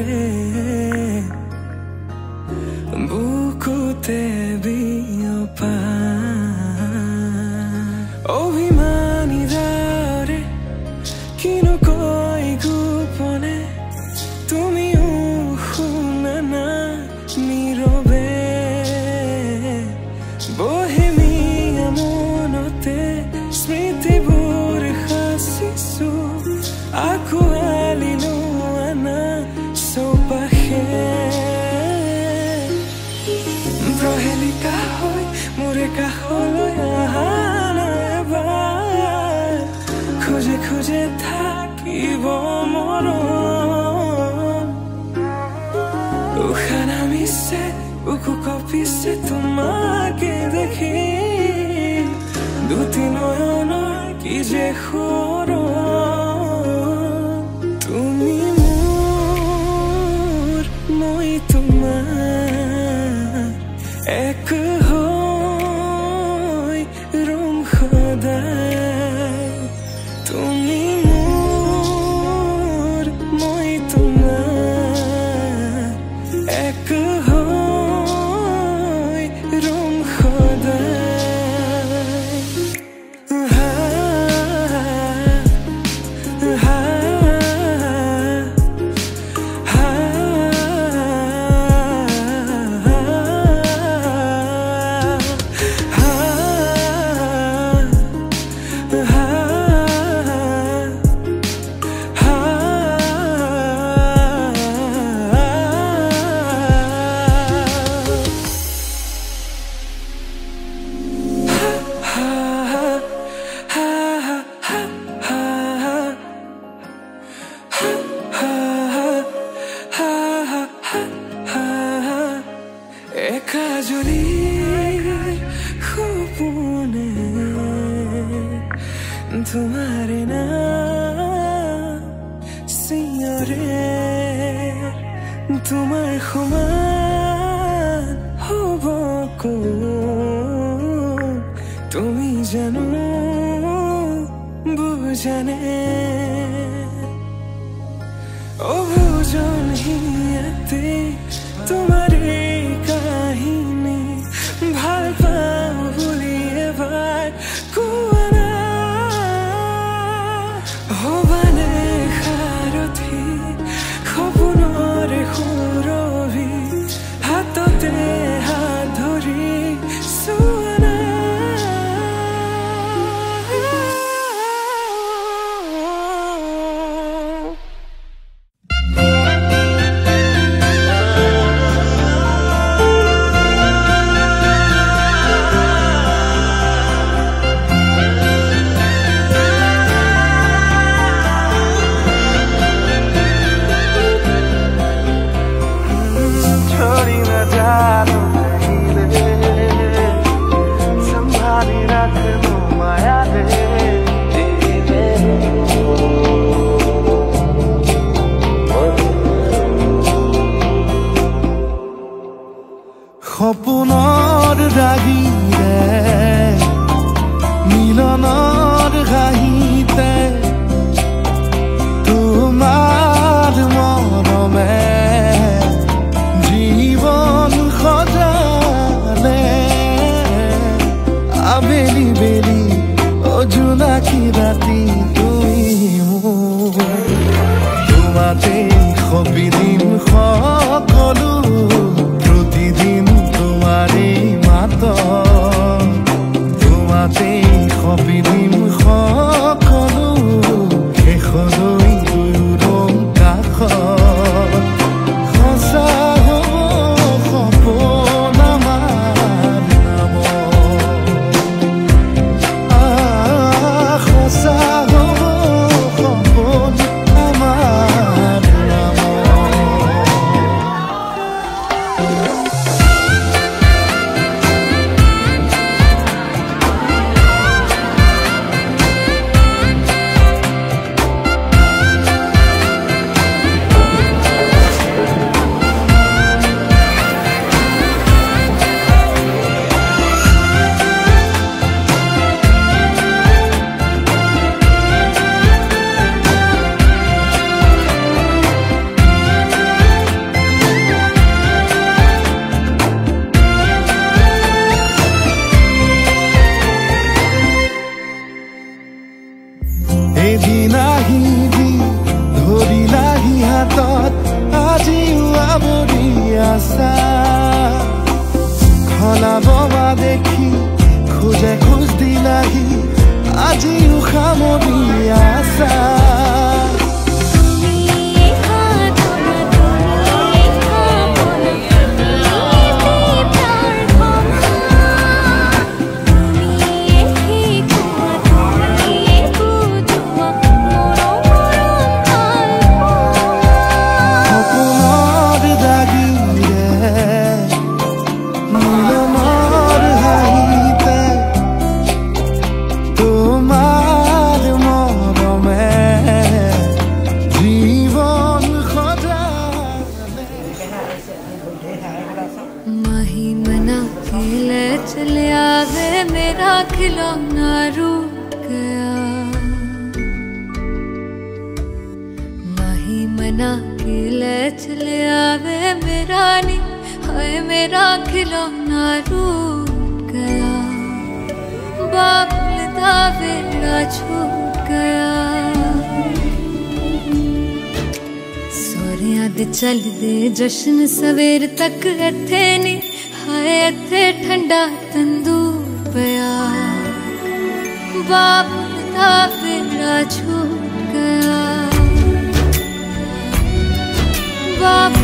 रे বুকুতে বিয়পা অভিমানী দাৰে কিনো কৈ গোপনে তুমিও শুনা না নীৰৱে বহেমিয়া মনতে স্মৃতিবোৰ সাঁচিছো আঁকোৱালি লোৱা না চৌপাশে প্ৰহেলিকা হৈ মোৰে কাষলৈ অহা নাইবাৰ খোজে খোজে থাকিব মৰম উশাহ নামিছে বুকু কঁপিছে তোমাকে দেখি দুটি নয়নৰ কি যে সৰম তুমি মোৰ মই তোমাৰ এক হৈ ৰম সদায় তুমি মোৰ মই তোমাৰ এক হৈ ৰম সদায় সপোনে তোমাৰে নাম চিঞৰে তোমাৰ সমান হ'ব কোন তুমি জানো বুজানে অবুজনহীনতে তোমাৰে কাহিনী ভাল পাওঁ বুলি এবাৰ কোৱা না হ'বানে সাৰথি সপোনৰে সুৰভি হাততে হাত ধৰি চোৱা না সপোনৰ ৰাগিৰে মিলনৰ ঘাঁহিতে তোমাৰ মৰমে জীৱন সজালে আবেলি বেলি অজোনাকি ৰাতি তুমি মোৰ তোমাতে সবিদিন সকলো প্ৰতিদিন তোমাৰে মাত তোমাতে সবিদিন সকলো শেষলৈ দুয়োৰং কাষত সঁচা হ'ব সপোন আমাৰ নামত সঁচা হ'ব সপোন আমাৰ উঠাবৰি আছা খলা বমা দেখি খোজে খোজ দিলাহি আজি উঠাবৰি আছা चले आवे मेरा खिलौना रुक गया माही मना के ले चले आवे मेरा नी हाय मेरा खिलौना रुक गया बाबुल दा वेड़ा छूट गया सोरिया दे चल दे जश्न सवेर तक इत्थे नी हाय इत्थे ठंडा तंदूर पिया बाबुल दा वेड़ा छूट गया बाबुल